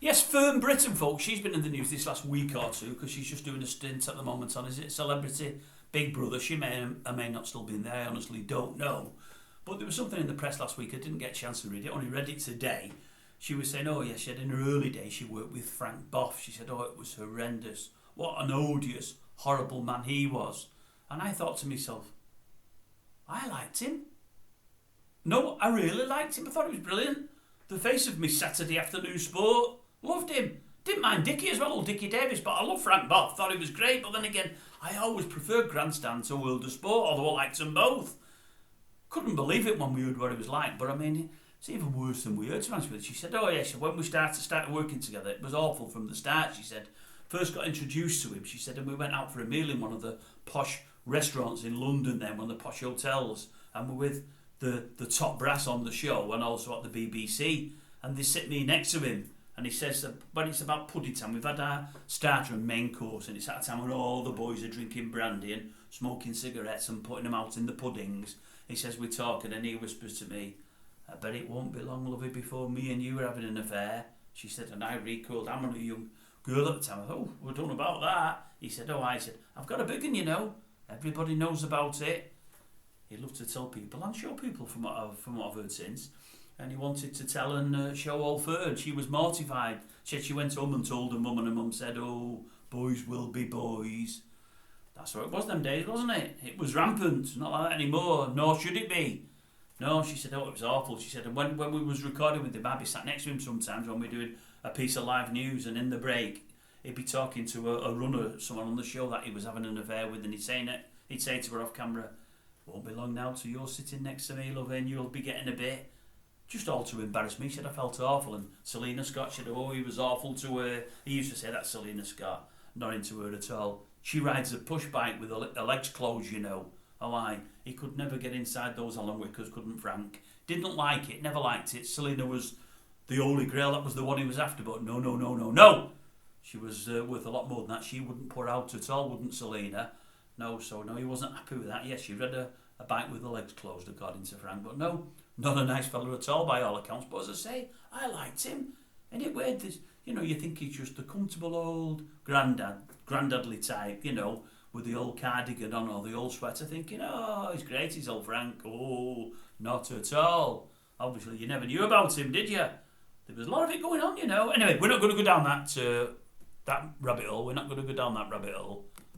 Yes, FERN BRITTON, folks. She's been in the news this last week or two because she's just doing a stint at the moment on, is it Celebrity Big Brother? She may or may not still be in there. I honestly don't know. But there was something in the press last week. I didn't get a chance to read it. I only read it today. She was saying, oh, yes, she had in her early days, she worked with Frank BOUGH. She said, oh, it was horrendous. What an odious, horrible man he was. And I thought to myself, I liked him. No, I really liked him. I thought he was brilliant. The face of me Saturday afternoon sport. Loved him. Didn't mind Dickie as well, old Dickie Davis, but I love Frank BOUGH. Thought he was great, but then again, I always preferred Grandstand to World of Sport, although I liked them both. Couldn't believe it when we heard what he was like, but I mean, it's even worse than we heard, to be honest with you. She said, oh yes, when we started working together, it was awful from the start, she said. First got introduced to him, she said, and we went out for a meal in one of the posh restaurants in London then, one of the posh hotels, and we're with the top brass on the show and also at the BBC, and they sit me next to him. And he says that when it's about pudding time, we've had our starter and main course, and it's at a time when all the boys are drinking brandy and smoking cigarettes and putting them out in the puddings. He says, we're talking, and he whispers to me, I bet it won't be long, lovey, before me and you are having an affair. She said, and I recoiled. I'm only a young girl at the time. I thought, oh, we don't know about that. He said, oh, I said, I've got a big one, you know. Everybody knows about it. He loved to tell people and show people from what I've heard since. And he wanted to tell and show all FERN. She was mortified. She went home and told her mum, and her mum said, oh, boys will be boys. That's what it was them days, wasn't it? It was rampant. Not like that anymore. Nor should it be. No, she said, oh, it was awful. She said, and when we was recording with the Babby, sat next to him sometimes when we were doing a piece of live news, and in the break, he'd be talking to a runner, someone on the show that he was having an affair with, and he'd say to her off camera, won't be long now till you're sitting next to me, love, and you'll be getting a bit. Just all to embarrass me. She said, I felt awful. And Selena Scott said, oh, he was awful to her. He used to say that, Selena Scott, not into her at all. She rides a push bike with her legs closed, you know. Oh, aye. He could never get inside those Alan Wickers, couldn't Frank. Didn't like it, never liked it. Selena was the holy grail, that was the one he was after, but no. She was worth a lot more than that. She wouldn't put out at all, wouldn't Selena? No, he wasn't happy with that. Yes, she read a bike with the legs closed, according to Frank, but no, not a nice fella at all by all accounts. But as I say, I liked him. And it weird, this, you know, you think he's just a comfortable old grandadly type, you know, with the old cardigan on or the old sweater, thinking, oh, he's great, he's old Frank. Oh, not at all. Obviously, you never knew about him, did you? There was a lot of it going on, you know. Anyway, we're not going to go down that rabbit hole. We're not going to go down that rabbit hole.